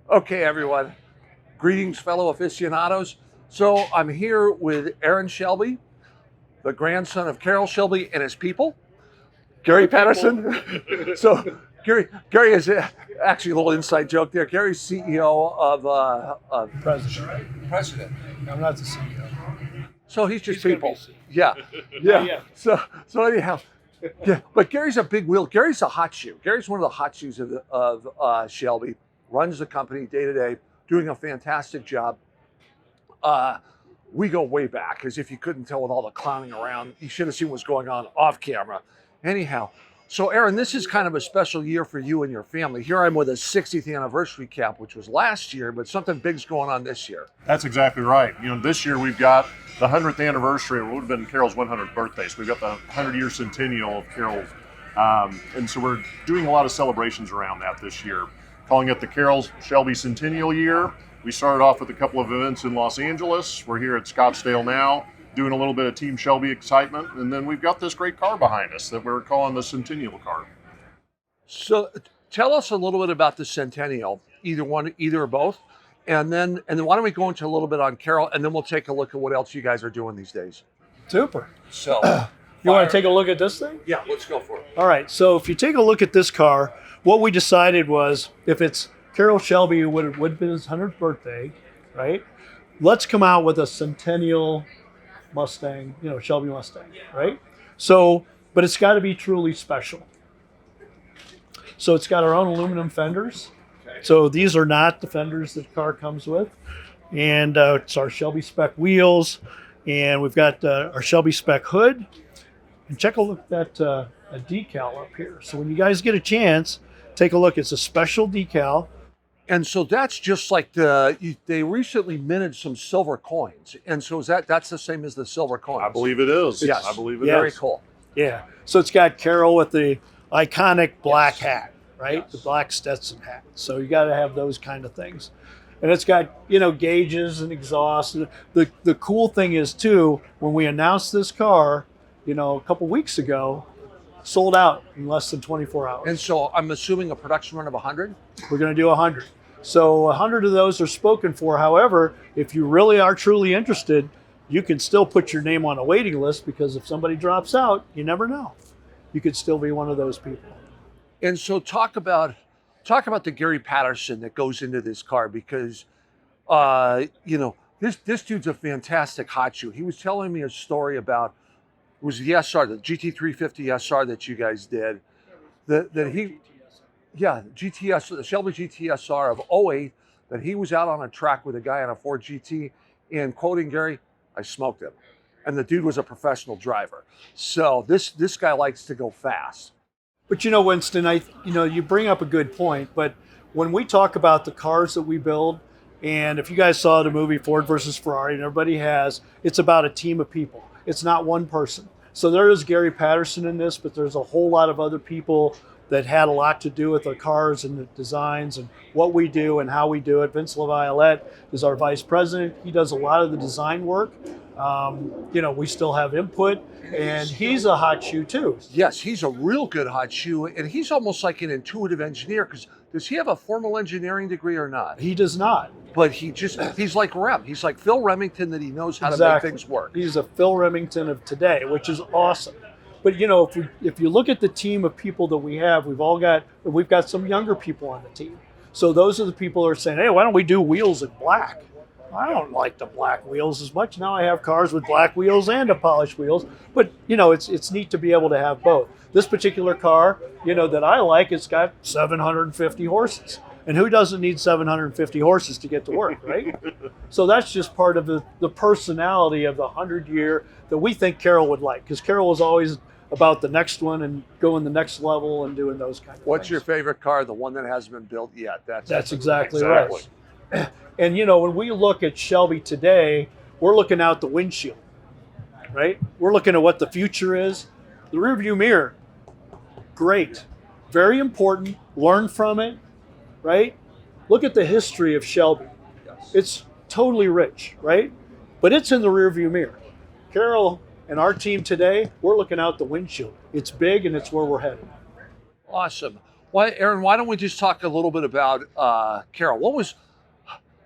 Okay, everyone. Greetings, fellow aficionados. So I'm here with Aaron Shelby, the grandson of Carroll Shelby and his people, Gary Patterson. So Gary is actually a little inside joke there. Gary's CEO of President. I'm not the CEO. So he's just He's gonna people. be CEO. Yeah, Yeah. yeah. So anyhow, yeah. But Gary's a big wheel. Gary's a hot shoe. Gary's one of the hot shoes of Shelby. Runs the company day to day, doing a fantastic job. We go way back, as if you couldn't tell with all the clowning around. You should have seen what's going on off camera. Anyhow, so Aaron, this is kind of a special year for you and your family. Here I'm with a 60th anniversary cap, which was last year, but something big's going on this year. That's exactly right. You know, this year we've got the 100th anniversary, or it would have been Carroll's 100th birthday. So we've got the 100-year Centennial of Carroll. And so we're doing a lot of celebrations around that this year, calling it the Carroll's Shelby Centennial Year. We started off with a couple of events in Los Angeles. We're here at Scottsdale now, doing a little bit of Team Shelby excitement. And then we've got this great car behind us that we're calling the Centennial car. So tell us a little bit about the Centennial, either one, either or both. And then why don't we go into a little bit on Carroll, and then we'll take a look at what else you guys are doing these days. Super. So You want to take a look at this thing? Yeah, let's go for it. All right. So if you take a look at this car, what we decided was if it's Carroll Shelby, it would have been his 100th birthday, right? Let's come out with a Centennial Mustang, Shelby Mustang, right? So, but it's got to be truly special. So it's got our own aluminum fenders. So these are not the fenders that the car comes with. And it's our Shelby spec wheels. And we've got our Shelby spec hood. And check a look at that a decal up here. So when you guys get a chance, take a look. It's a special decal. And so that's just like they recently minted some silver coins. And so that's the same as the silver coins? I believe it is. Yes. I believe it Very is. cool. Yeah. So it's got Carroll with the iconic black hat, right? Yes. The black Stetson hat. So you got to have those kind of things. And it's got, gauges and exhaust. The cool thing is, too, when we announced this car, a couple weeks ago, sold out in less than 24 hours. And so I'm assuming a production run of 100? We're going to do 100. So 100 of those are spoken for. However, if you really are truly interested, you can still put your name on a waiting list, because if somebody drops out, you never know. You could still be one of those people. And so talk about the Gary Patterson that goes into this car, because this dude's a fantastic hot shoe. He was telling me a story about, it was the SR, the GT350 SR that you guys did. GTS, the Shelby GTSR of '08, that he was out on a track with a guy on a Ford GT, and quoting Gary, I smoked him. And the dude was a professional driver. So this guy likes to go fast. But Winston, you bring up a good point, but when we talk about the cars that we build, and if you guys saw the movie Ford versus Ferrari, and everybody has, it's about a team of people. It's not one person. So there is Gary Patterson in this, but there's a whole lot of other people that had a lot to do with the cars and the designs and what we do and how we do it. Vince LaViolette is our vice president. He does a lot of the design work. We still have input, and he's a hot shoe too. Yes, he's a real good hot shoe, and he's almost like an intuitive engineer, because does he have a formal engineering degree or not? He does not. But he's like Rem. He's like Phil Remington, that he knows how to make things work. He's a Phil Remington of today, which is awesome. But if you look at the team of people that we have, we've got some younger people on the team. So those are the people who are saying, hey, why don't we do wheels in black? I don't like the black wheels as much. Now I have cars with black wheels and a polished wheels. But it's neat to be able to have both. This particular car, that I like, it's got 750 horses. And who doesn't need 750 horses to get to work, right? So that's just part of the personality of the 100-year that we think Carroll would like, because Carroll was always about the next one and going the next level and doing those kind of things. What's your favorite car? The one that hasn't been built yet. That's exactly right. And when we look at Shelby today, we're looking out the windshield, right? We're looking at what the future is. The rearview mirror, great, very important. Learn from it, right? Look at the history of Shelby. Yes. It's totally rich, right? But it's in the rearview mirror. Carroll and our team today, we're looking out the windshield. It's big, and it's where we're headed. Awesome. Why, Aaron? Why don't we just talk a little bit about Carroll?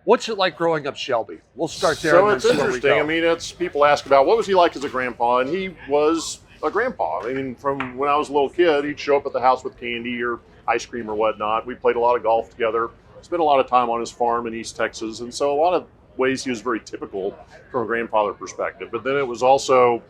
What's it like growing up Shelby? We'll start there. So and it's then see where we interesting. go. I mean, it's people ask about what was he like as a grandpa, and he was a grandpa. I mean, from when I was a little kid, he'd show up at the house with candy or ice cream or whatnot. We played a lot of golf together. Spent a lot of time on his farm in East Texas, and so a lot of ways he was very typical from a grandfather perspective. But then it was also,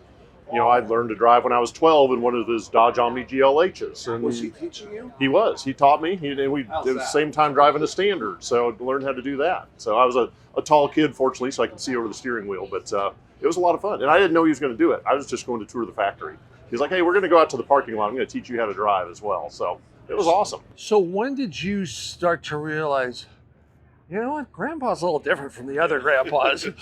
I learned to drive when I was 12 in one of his Dodge Omni GLHs. And Was he teaching you? He was. He taught me. And we How's did the that? same time driving a Standard, so I learned how to do that. So I was a tall kid, fortunately, so I could see over the steering wheel. But it was a lot of fun, and I didn't know he was going to do it. I was just going to tour the factory. He was like, "Hey, we're going to go out to the parking lot. I'm going to teach you how to drive as well." So it was awesome. So when did you start to realize, you know what, Grandpa's a little different from the other grandpas? It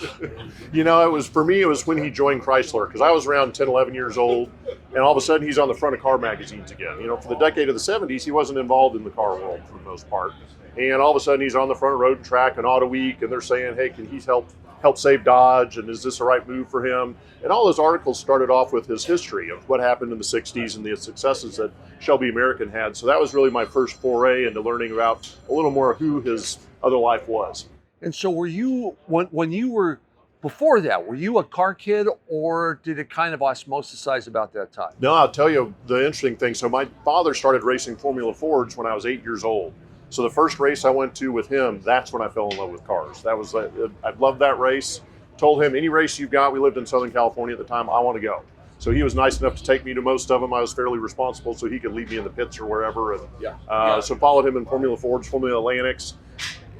was for me. It was when he joined Chrysler, because I was around 10, 11 years old, and all of a sudden he's on the front of car magazines again. For the decade of the 70s, he wasn't involved in the car world for the most part, and all of a sudden he's on the front of Road and Track and Auto Week, and they're saying, "Hey, can he help save Dodge? And is this the right move for him?" And all those articles started off with his history of what happened in the 60s and the successes that Shelby American had. So that was really my first foray into learning about a little more of who his other life was. And so were you, when you were, before that, were you a car kid, or did it kind of osmosisize about that time? No, I'll tell you the interesting thing. So my father started racing Formula Fords when I was 8 years old. So the first race I went to with him, that's when I fell in love with cars. That was, I loved that race. Told him, any race you've got, we lived in Southern California at the time, I want to go. So he was nice enough to take me to most of them. I was fairly responsible, so he could leave me in the pits or wherever. And so followed him in Formula Fords, Formula Atlantics.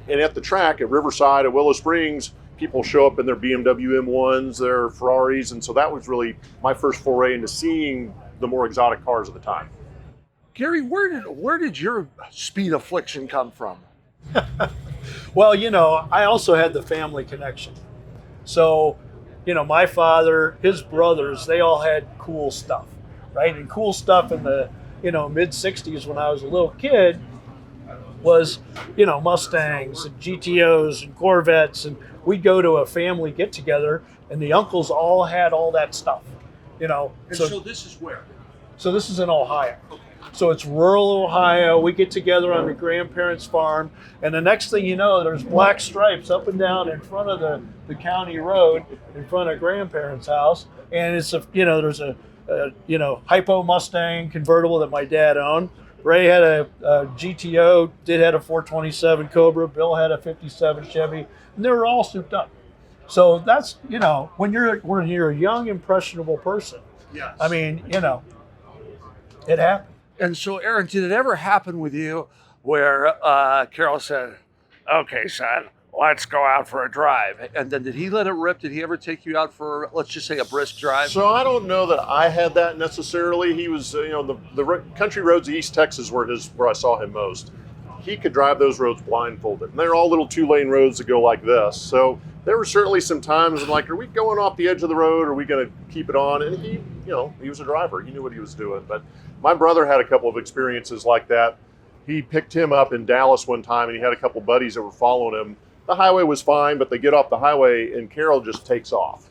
And at the track at Riverside, at Willow Springs, people show up in their BMW M1s, their Ferraris. And so that was really my first foray into seeing the more exotic cars of the time. Gary, where did your speed affliction come from? Well, I also had the family connection. So, my father, his brothers, they all had cool stuff, right? And cool stuff in the, mid 60s when I was a little kid was, Mustangs and GTOs and Corvettes. And we'd go to a family get together and the uncles all had all that stuff, And so this is where? So this is in Ohio. So it's rural Ohio. We get together on the grandparents' farm, and the next thing you know, there's black stripes up and down in front of the county road in front of grandparents' house, and it's there's a Hypo Mustang convertible that my dad owned. Ray had a GTO, Did had a 427 Cobra, Bill had a 57 Chevy, and they were all souped up. So that's when you're a young impressionable person. Yes. I mean it happened. And so, Aaron, did it ever happen with you where Carroll said, "Okay, son, let's go out for a drive"? And then did he let it rip? Did he ever take you out for, let's just say, a brisk drive? So I don't know that I had that necessarily. He was, the country roads of East Texas where I saw him most. He could drive those roads blindfolded. And they're all little 2-lane roads that go like this. So there were certainly some times I'm like, are we going off the edge of the road? Or are we going to keep it on? And he was a driver. He knew what he was doing. But my brother had a couple of experiences like that. He picked him up in Dallas one time, and he had a couple buddies that were following him. The highway was fine, but they get off the highway, and Carroll just takes off.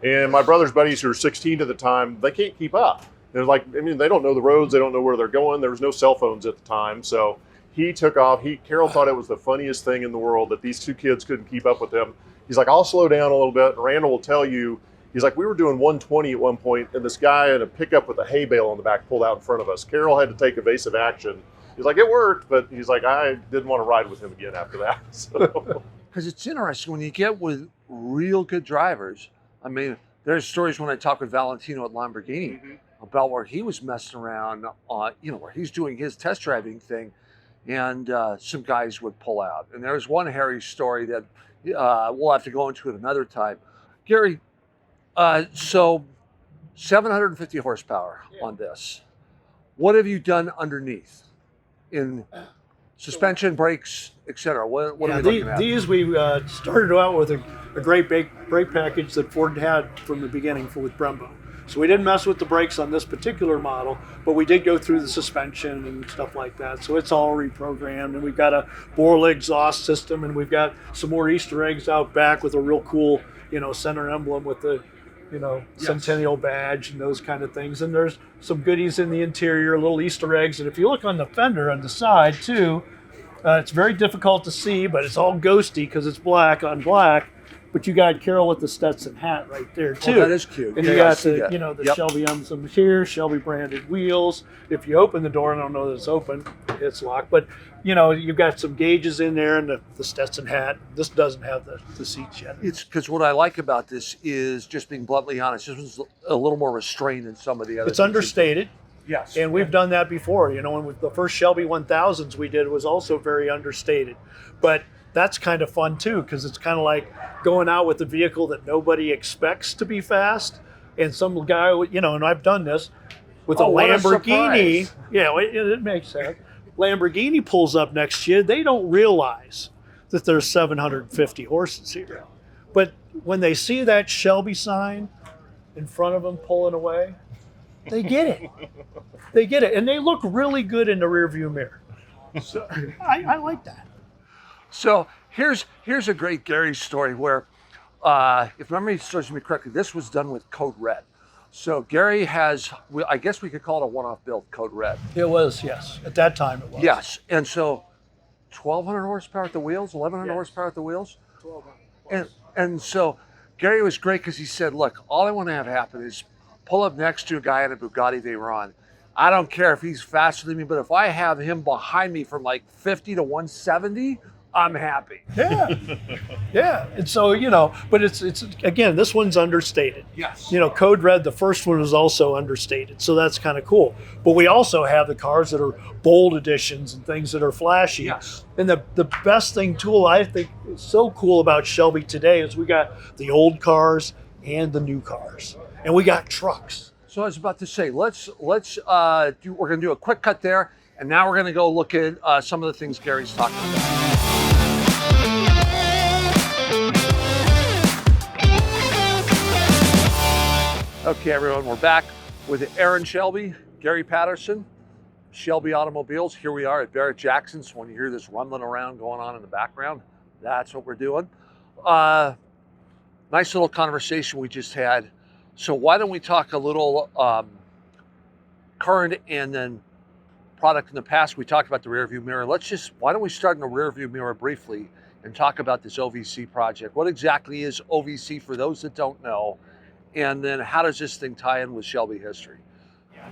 And my brother's buddies, who were 16 at the time, they can't keep up. They're like, they don't know the roads. They don't know where they're going. There was no cell phones at the time. So he took off. Carroll thought it was the funniest thing in the world that these two kids couldn't keep up with him. He's like, I'll slow down a little bit. And Randall will tell you, he's like, we were doing 120 at one point, and this guy in a pickup with a hay bale on the back pulled out in front of us. Carroll had to take evasive action. He's like, it worked, but he's like, I didn't want to ride with him again after that. So. Because it's interesting when you get with real good drivers. I mean, there's stories when I talk with Valentino at Lamborghini about where he was messing around, where he's doing his test driving thing, and some guys would pull out. And there's one Harry story that we'll have to go into at another time. Gary, so 750 horsepower on this. What have you done underneath in suspension, brakes, etc.? What are we looking at? These we started out with a great brake package that Ford had from the beginning with Brembo. So we didn't mess with the brakes on this particular model, but we did go through the suspension and stuff like that. So it's all reprogrammed, and we've got a Borla exhaust system, and we've got some more Easter eggs out back with a real cool, center emblem with the Centennial badge and those kind of things. And there's some goodies in the interior, little Easter eggs. And if you look on the fender on the side too, it's very difficult to see, but it's all ghosty because it's black on black. But you got Carroll with the Stetson hat right there too. Oh, that is cute. And Yeah, you I got see the that. the Yep. Shelby emblems here, Shelby branded wheels. If you open the door, and I don't know that it's open, it's locked. But you've got some gauges in there and the Stetson hat. This doesn't have the seats yet. It's because what I like about this is, just being bluntly honest, this was a little more restrained than some of the other. It's understated. Yes. And we've done that before. When the first Shelby 1000s we did was also very understated. But that's kind of fun too, because it's kind of like going out with a vehicle that nobody expects to be fast. And some guy, and I've done this with a what a Lamborghini. surprise. Yeah, it makes sense. Lamborghini pulls up next to you. They don't realize that there's 750 horses here. But when they see that Shelby sign in front of them pulling away, they get it. They get it. And they look really good in the rearview mirror. So I like that. So here's a great Gary story where, if memory serves me correctly, this was done with Code Red. So Gary has, I guess we could call it a one-off build, Code Red. It was, yes. At that time it was. Yes, and so 1,200 horsepower at the wheels, 1,100 horsepower at the wheels. 1200. And so Gary was great because he said, look, all I want to have happen is pull up next to a guy in a Bugatti Veyron. I don't care if he's faster than me, but if I have him behind me from like 50 to 170, I'm happy. Yeah. Yeah. And so, but it's again, this one's understated. Yes. Code Red, the first one was also understated. So that's kind of cool. But we also have the cars that are bold editions and things that are flashy. Yes. And the best thing, tool I think is so cool about Shelby today is we got the old cars and the new cars. And we got trucks. So I was about to say, we're going to do a quick cut there, and now we're going to go look at some of the things Gary's talking about. Okay, everyone, we're back with Aaron Shelby, Gary Patterson, Shelby Automobiles. Here we are at Barrett-Jackson. So when you hear this rumbling around going on in the background, that's what we're doing. Nice little conversation we just had. So why don't we talk a little current and then product in the past? We talked about the rear view mirror. Why don't we start in the rear view mirror briefly and talk about this OVC project. What exactly is OVC for those that don't know? And then how does this thing tie in with Shelby history?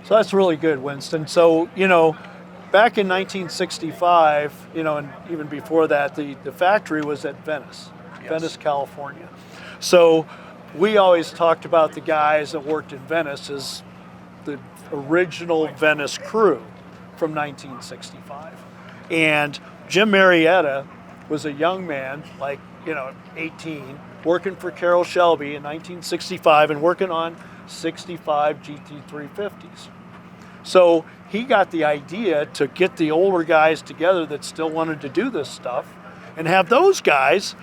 So that's really good, Winston. So, back in 1965, and even before that, the factory was at Venice, Venice, California. So we always talked about the guys that worked in Venice as the original Venice crew from 1965. And Jim Marietta was a young man, 18, working for Carroll Shelby in 1965 and working on 65 GT350s. So he got the idea to get the older guys together that still wanted to do this stuff and have those guys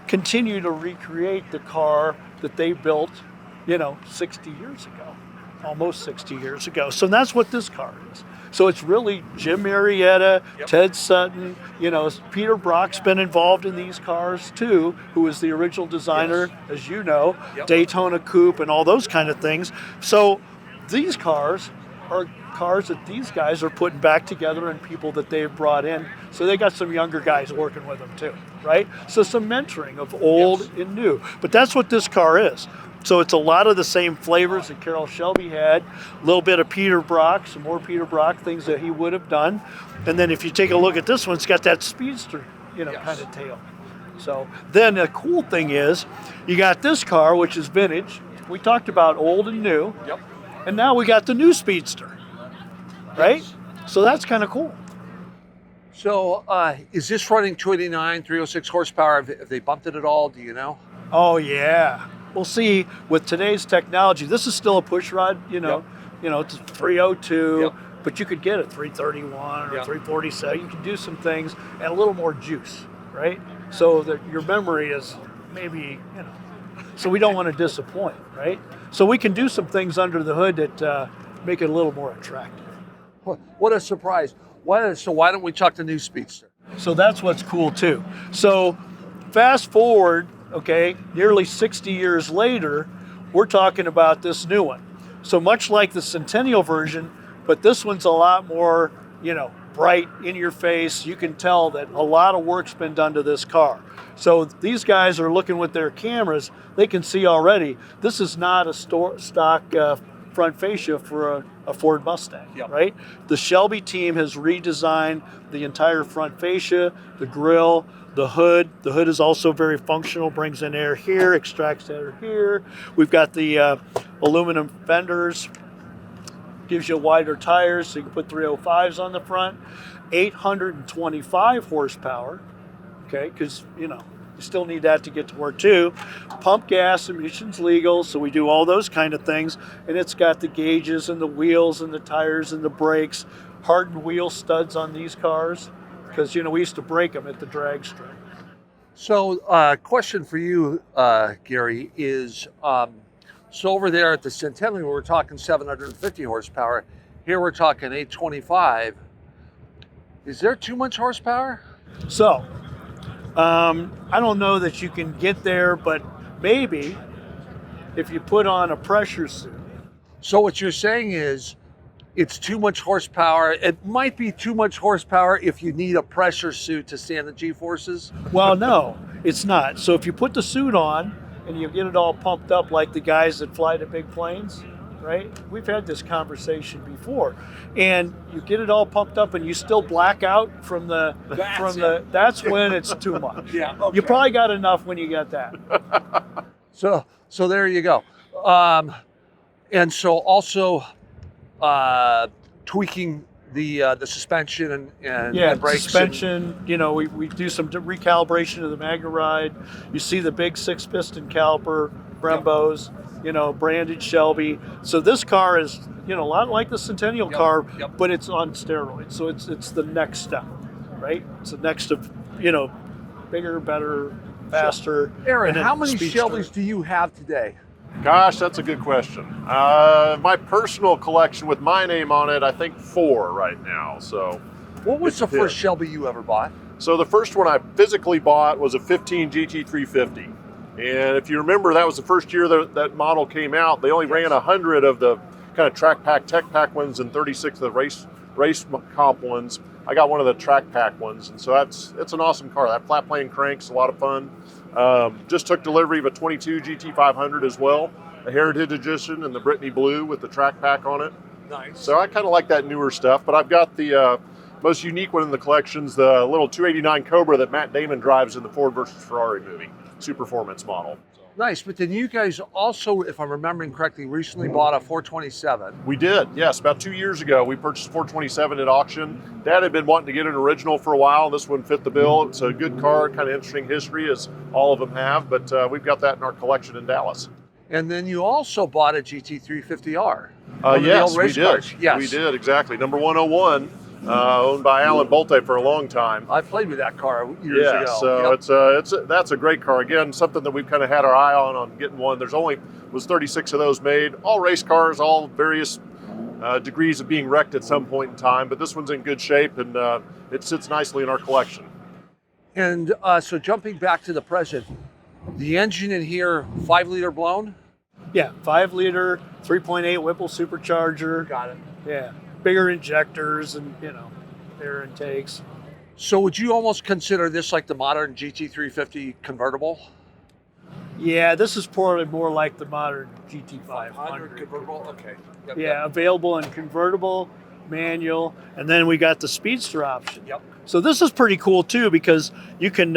continue to recreate the car that they built, 60 years ago, almost 60 years ago. So that's what this car is. So it's really Jim Marietta, Ted Sutton, Peter Brock's been involved in these cars too, who was the original designer, as you know, Daytona Coupe and all those kind of things. So these cars are cars that these guys are putting back together and people that they've brought in. So they got some younger guys working with them too, right? So some mentoring of old and new. But that's what this car is. So it's a lot of the same flavors that Carroll Shelby had, a little bit of Peter Brock, some more Peter Brock things that he would have done. And then if you take a look at this one, it's got that speedster, kind of tail. So then the cool thing is you got this car, which is vintage. We talked about old and new. Yep. And now we got the new speedster, right? Yes. So that's kind of cool. So is this running 289, 306 horsepower? Have they bumped it at all? Do you know? Oh, yeah. We'll see with today's technology, this is still a push rod, it's 302, but you could get a 331 or 347. You can do some things and a little more juice, right? So that your memory is maybe, so we don't want to disappoint, right? So we can do some things under the hood that make it a little more attractive. What a surprise. So why don't we talk the new speedster? So that's what's cool too. So fast forward, nearly 60 years later, we're talking about this new one. So much like the Centennial version, but this one's a lot more, bright, in your face. You can tell that a lot of work's been done to this car. So these guys are looking with their cameras. They can see already this is not a stock front fascia for a Ford Mustang, right? The Shelby team has redesigned the entire front fascia, the grille, the hood. The hood is also very functional, brings in air here, extracts air here. We've got the aluminum fenders, gives you wider tires so you can put 305s on the front. 825 horsepower, okay, because, you still need that to get to work too. Pump gas, emissions legal, so we do all those kind of things. And it's got the gauges and the wheels and the tires and the brakes, hardened wheel studs on these cars, because, we used to break them at the drag strip. So, question for you, Gary, is so over there at the Centennial, we're talking 750 horsepower. Here we're talking 825. Is there too much horsepower? So, I don't know that you can get there, but maybe if you put on a pressure suit. So what you're saying is it's too much horsepower. It might be too much horsepower if you need a pressure suit to stand the G-forces? Well, no, it's not. So if you put the suit on and you get it all pumped up like the guys that fly the big planes, right? We've had this conversation before. And you get it all pumped up and you still black out from the that's when it's too much. Yeah. Okay. You probably got enough when you got that. So there you go. And so also tweaking the suspension and brakes. Suspension. We do some recalibration of the Magna Ride. You see the big 6-piston caliper, Brembos, branded Shelby. So this car is, a lot like the Centennial car, but it's on steroids. So it's the next step, right? It's the next of, bigger, better, faster. Aaron, how many Shelbys do you have today? Gosh, that's a good question. My personal collection with my name on it, I think 4 right now. So, what was the first Shelby you ever bought? So the first one I physically bought was a 15 GT350. And if you remember, that was the first year that model came out. They only ran 100 of the kind of track pack, tech pack ones and 36 of the race comp ones. I got one of the track pack ones, and so it's an awesome car. That flat plane crank's a lot of fun. Just took delivery of a 22 GT500 as well, a Heritage Edition in the Brittany Blue with the track pack on it. Nice. So I kind of like that newer stuff, but I've got the most unique one in the collections, the little 289 Cobra that Matt Damon drives in the Ford versus Ferrari movie, Superformance model. Nice, but then you guys also, if I'm remembering correctly, recently bought a 427. We did, yes. About 2 years ago, we purchased 427 at auction. Dad had been wanting to get an original for a while. This one fit the bill. It's a good car, kind of interesting history, as all of them have, but we've got that in our collection in Dallas. And then you also bought a GT350R. Yes, we did. Cars. Yes, we did, exactly. Number 101, owned by Alan Bolte for a long time. I played with that car years ago. So that's a great car. Again, something that we've kind of had our eye on getting one. There's only was 36 of those made. All race cars, all various degrees of being wrecked at some point in time. But this one's in good shape, and it sits nicely in our collection. And so jumping back to the present, the engine in here, 5-liter blown? Yeah, 5-liter, 3.8 Whipple supercharger. Got it. Yeah. Bigger injectors and, air intakes. So would you almost consider this like the modern GT350 convertible? Yeah, this is probably more like the modern GT500 convertible. Okay. Yep, yeah, available in convertible, manual, and then we got the Speedster option. Yep. So this is pretty cool too because you can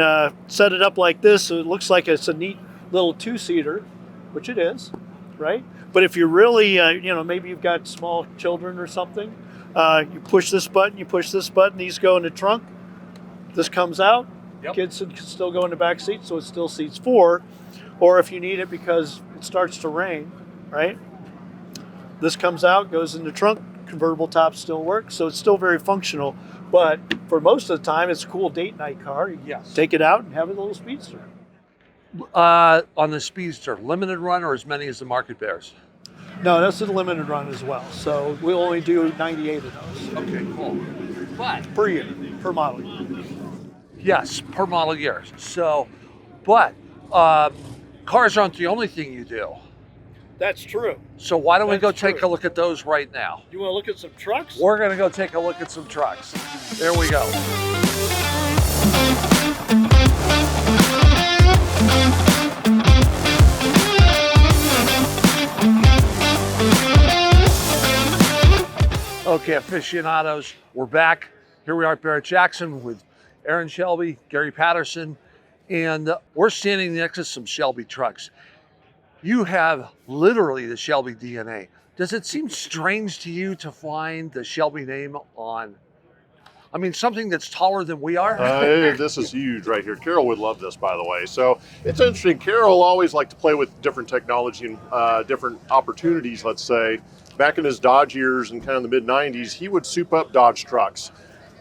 set it up like this. So it looks like it's a neat little 2-seater, which it is, right? But if you're really, maybe you've got small children or something, you push this button, these go in the trunk, this comes out, kids can still go in the back seat, so it still seats 4. Or if you need it because it starts to rain, right? This comes out, goes in the trunk, convertible top still works, so it's still very functional. But for most of the time, it's a cool date night car. You take it out and have a little Speedster. On the Speedster, limited run or as many as the market bears? No, that's a limited run as well. So we'll only do 98 of those. Okay, cool. But per year, per model year. Yes, per model year. So, but cars aren't the only thing you do. That's true. So why don't we go That's take true. a look at those right now? You want to look at some trucks? We're going to go take a look at some trucks. There we go. Okay, aficionados, we're back. Here we are at Barrett-Jackson with Aaron Shelby, Gary Patterson, and we're standing next to some Shelby trucks. You have literally the Shelby DNA. Does it seem strange to you to find the Shelby name on, I mean, something that's taller than we are? This is huge right here. Carroll would love this, by the way. So it's interesting. Carroll always liked to play with different technology and different opportunities, let's say. Back in his Dodge years in kind of the mid-90s, he would soup up Dodge trucks.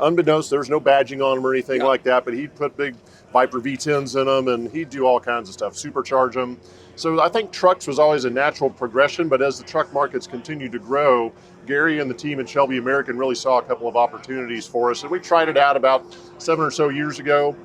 Unbeknownst, there's no badging on them or anything like that, but he'd put big Viper V10s in them, and he'd do all kinds of stuff, supercharge them. So I think trucks was always a natural progression, but as the truck markets continued to grow, Gary and the team at Shelby American really saw a couple of opportunities for us, and we tried it out about 7 or so years ago.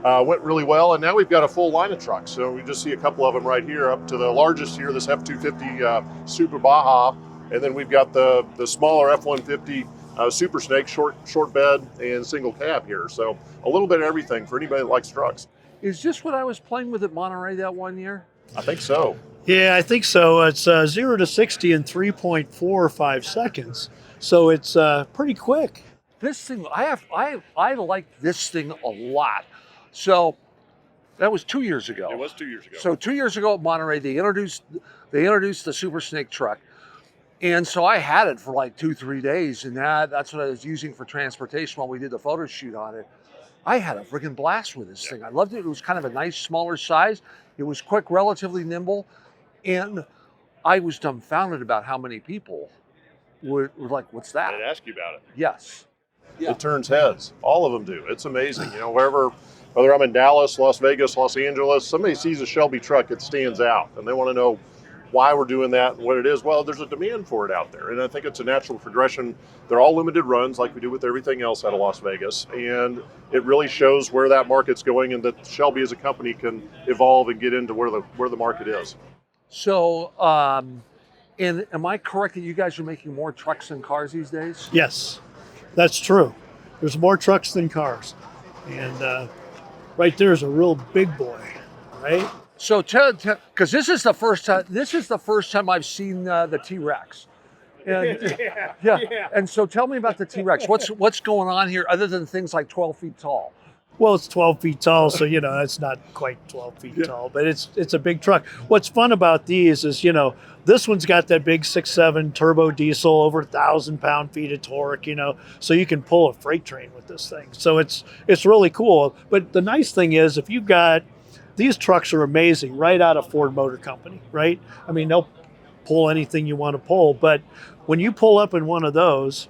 Went really well, and now we've got a full line of trucks. So we just see a couple of them right here, up to the largest here, this F-250 Super Baja, and then we've got the smaller F-150 Super Snake, short bed and single cab here. So a little bit of everything for anybody that likes trucks. Is this what I was playing with at Monterey that one year? I think so. Yeah, I think so. It's 0 to 60 in 3.45 seconds. So it's pretty quick. This thing, I like this thing a lot. So that was 2 years ago. It was 2 years ago. So 2 years ago at Monterey, they introduced the Super Snake truck. And so I had it for like 2-3 days, and that's what I was using for transportation while we did the photo shoot on it. I had a friggin' blast with this thing. I loved it. It was kind of a nice, smaller size. It was quick, relatively nimble, and I was dumbfounded about how many people were like, "What's that?" I'd ask you about it. Yes. Yeah. It turns heads. All of them do. It's amazing. You know, whether I'm in Dallas, Las Vegas, Los Angeles, somebody sees a Shelby truck, it stands out, and they want to know why we're doing that and what it is. Well, there's a demand for it out there, and I think it's a natural progression. They're all limited runs like we do with everything else out of Las Vegas, and it really shows where that market's going and that Shelby as a company can evolve and get into where the market is. So, and am I correct that you guys are making more trucks than cars these days? Yes, that's true. There's more trucks than cars. And right there's a real big boy, right? So, because this is the first time I've seen the T-Rex. And, yeah. And so, tell me about the T-Rex. What's going on here, other than things like 12 feet tall? Well, it's 12 feet tall, so it's not quite 12 feet tall, but it's a big truck. What's fun about these is this one's got that big 6.7 turbo diesel, over 1,000 pound-feet of torque. So you can pull a freight train with this thing. So it's really cool. But the nice thing is, if you've got these trucks are amazing, right out of Ford Motor Company, right? I mean, they'll pull anything you want to pull, but when you pull up in one of those,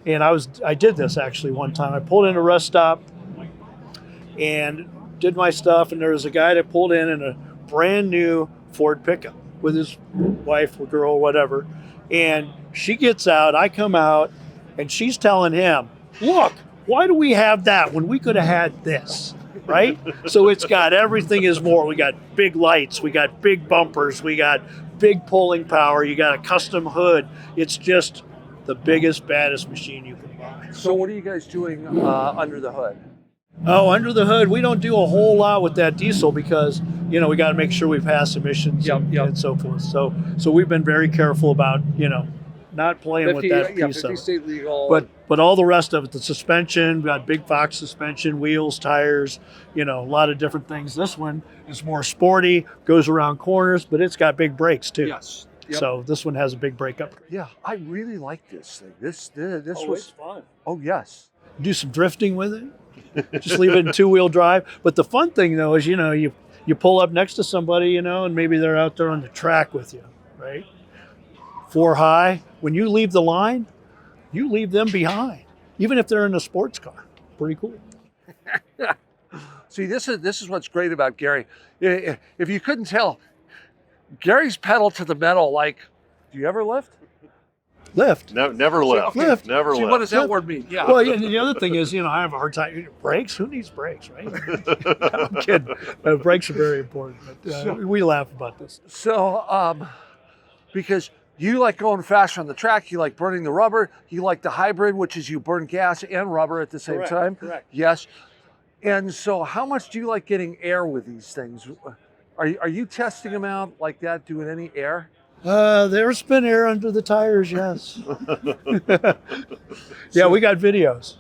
and I did this actually one time. I pulled in a rest stop and did my stuff, and there was a guy that pulled in a brand new Ford pickup with his wife or girl, whatever, and she gets out, I come out, and she's telling him, "Look, why do we have that when we could have had this?" Right? So it's got everything is more. We got big lights, we got big bumpers, we got big pulling power, you got a custom hood. It's just the biggest, baddest machine you can buy. So what are you guys doing under the hood? Oh, under the hood, we don't do a whole lot with that diesel because, we got to make sure we pass emissions and so forth. So we've been very careful about, not playing with that piece of it. State legal. But all the rest of it, the suspension, we got big Fox suspension, wheels, tires, a lot of different things. This one is more sporty, goes around corners, but it's got big brakes too. Yes. Yep. So this one has a big brake upgrade. Yeah, I really like this thing. This It's was fun. Oh yes. Do some drifting with it. Just leave it in 2-wheel drive. But the fun thing though is, you pull up next to somebody, and maybe they're out there on the track with you, right? 4 high. When you leave the line, you leave them behind, even if they're in a sports car. Pretty cool. See, this is what's great about Gary. If you couldn't tell, Gary's pedal to the metal. Like, do you ever lift? Lift. Never left. Lift. Never See, left. what does that word mean? Yeah. Well, and the other thing is, I have a hard time. Brakes? Who needs brakes, right? I'm kidding. Brakes are very important. But we laugh about this. So, because you like going faster on the track, you like burning the rubber, you like the hybrid, which is you burn gas and rubber at the same time. Correct. Yes. And so how much do you like getting air with these things? Are you testing them out like that, doing any air? There's been air under the tires, yes. Yeah, we got videos.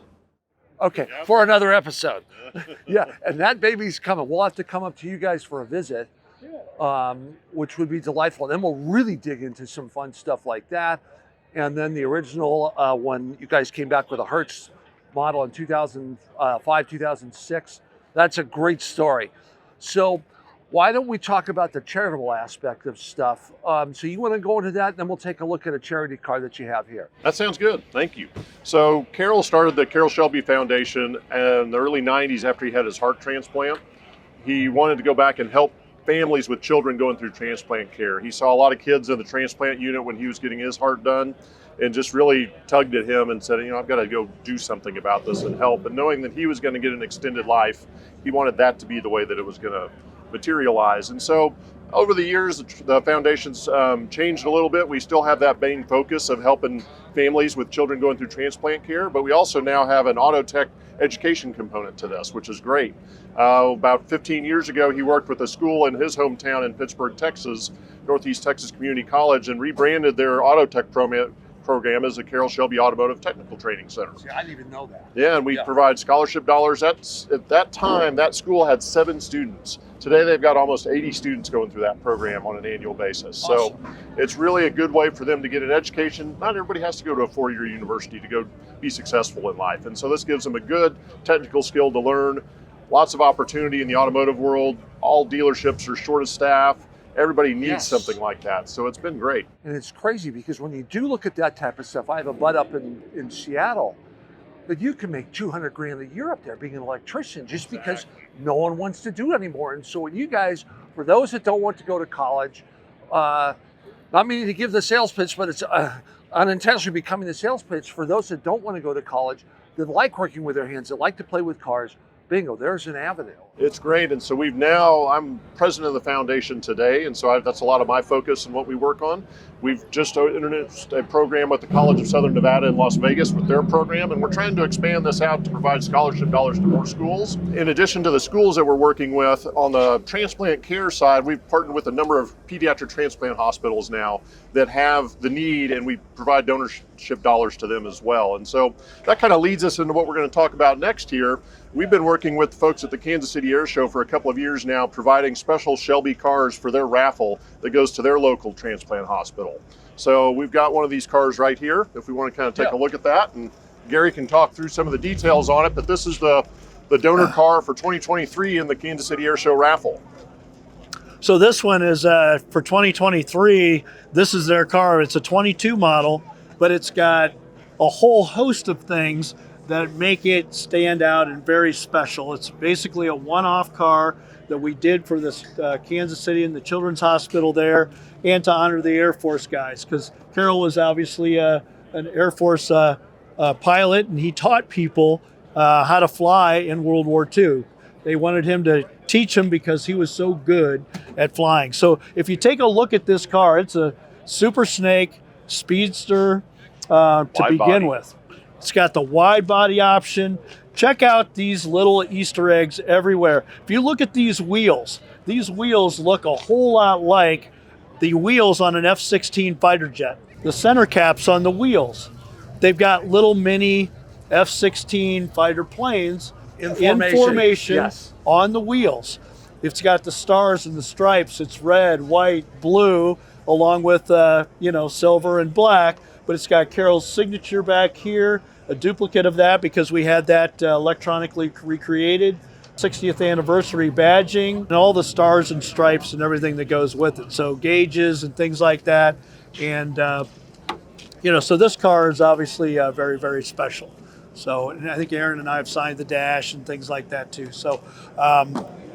Okay, for another episode. Yeah, and that baby's coming. We'll have to come up to you guys for a visit, which would be delightful. And then we'll really dig into some fun stuff like that. And then the original, when you guys came back with a Hertz model in 2005, 2006, that's a great story. So why don't we talk about the charitable aspect of stuff? So you want to go into that, and then we'll take a look at a charity car that you have here. That sounds good. Thank you. So Carroll started the Carroll Shelby Foundation in the early 90s after he had his heart transplant. He wanted to go back and help families with children going through transplant care. He saw a lot of kids in the transplant unit when he was getting his heart done, and just really tugged at him and said, I've got to go do something about this and help. And knowing that he was going to get an extended life, he wanted that to be the way that it was going to materialize. And so over the years, the foundation's changed a little bit. We still have that main focus of helping families with children going through transplant care, but we also now have an auto tech education component to this, which is great. About 15 years ago, he worked with a school in his hometown in Pittsburgh, Texas, Northeast Texas Community College, and rebranded their auto tech program as the Carroll Shelby Automotive Technical Training Center. See, I didn't even know that. Yeah, and we provide scholarship dollars. At that time, that school had 7 students. Today, they've got almost 80 students going through that program on an annual basis. Awesome. So it's really a good way for them to get an education. Not everybody has to go to a 4-year university to go be successful in life. And so this gives them a good technical skill to learn. Lots of opportunity in the automotive world. All dealerships are short of staff. Everybody needs something like that. So it's been great. And it's crazy because when you do look at that type of stuff, I have a bud up in Seattle, that you can make $200,000 a year up there being an electrician just because no one wants to do it anymore. And so when you guys, for those that don't want to go to college, not meaning to give the sales pitch, but it's unintentionally becoming the sales pitch for those that don't want to go to college, that like working with their hands, that like to play with cars. Bingo, there's an avenue. It's great. And so I'm president of the foundation today. And so that's a lot of my focus and what we work on. We've just introduced a program with the College of Southern Nevada in Las Vegas with their program. And we're trying to expand this out to provide scholarship dollars to more schools. In addition to the schools that we're working with, on the transplant care side, we've partnered with a number of pediatric transplant hospitals now that have the need, and we provide donorship dollars to them as well. And so that kind of leads us into what we're going to talk about next year. We've been working with folks at the Kansas City Air Show for a couple of years now, providing special Shelby cars for their raffle that goes to their local transplant hospital. So we've got one of these cars right here, if we want to kind of take a look at that. And Gary can talk through some of the details on it, but this is the donor car for 2023 in the Kansas City Air Show raffle. So this one is for 2023. This is their car. It's a 22 model, but it's got a whole host of things that make it stand out and very special. It's basically a one-off car that we did for this Kansas City and the Children's Hospital there, and to honor the Air Force guys, because Carroll was obviously an Air Force pilot, and he taught people how to fly in World War II. They wanted him to teach them because he was so good at flying. So if you take a look at this car, it's a Super Snake Speedster to begin with. It's got the wide body option. Check out these little Easter eggs everywhere. If you look at these wheels look a whole lot like the wheels on an F-16 fighter jet. The center caps on the wheels, they've got little mini F-16 fighter planes in formation on the wheels. It's got the stars and the stripes. It's red, white, blue, along with silver and black. But it's got Carroll's signature back here, a duplicate of that because we had that electronically recreated. 60th anniversary badging, and all the stars and stripes and everything that goes with it. So gauges and things like that. And, so this car is obviously very, very special. So, and I think Aaron and I have signed the dash and things like that too. So,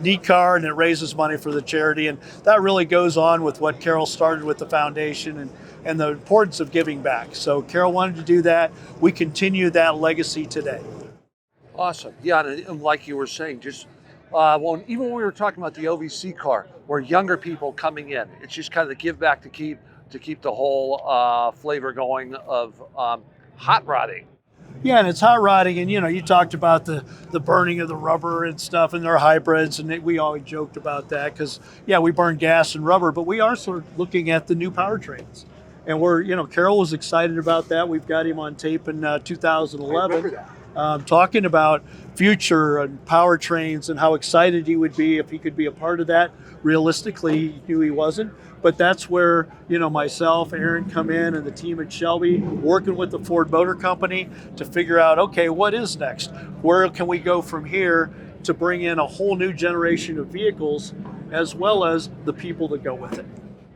neat car, and it raises money for the charity. And that really goes on with what Carroll started with the foundation and the importance of giving back. So Carroll wanted to do that. We continue that legacy today. Awesome. Yeah, and like you were saying, just even when we were talking about the OVC car, where younger people coming in, it's just kind of the give back to keep to keep the whole flavor going of hot rodding. Yeah, and it's hot rodding, and you talked about the burning of the rubber and stuff, and their hybrids, and we always joked about that because we burn gas and rubber, but we are sort of looking at the new powertrains, and Carroll was excited about that. We've got him on tape in 2011, talking about future and powertrains and how excited he would be if he could be a part of that. Realistically, he knew he wasn't. But that's where, myself, Aaron come in and the team at Shelby, working with the Ford Motor Company to figure out, okay, what is next? Where can we go from here to bring in a whole new generation of vehicles as well as the people that go with it?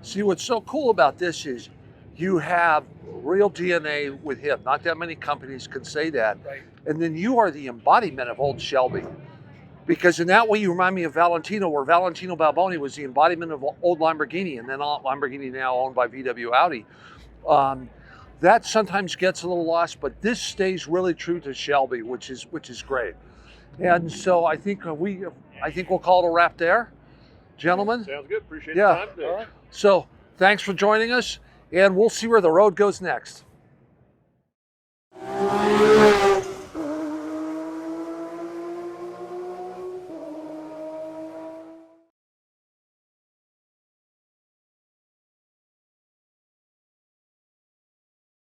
See, what's so cool about this is you have real DNA with him. Not that many companies can say that. Right. And then you are the embodiment of old Shelby. Because in that way, you remind me of Valentino, where Valentino Balboni was the embodiment of old Lamborghini, and then Lamborghini now owned by VW Audi. That sometimes gets a little lost, but this stays really true to Shelby, which is great. And so I think we'll call it a wrap there, gentlemen. Sounds good. Appreciate Yeah. the time today. All right. So thanks for joining us, and we'll see where the road goes next.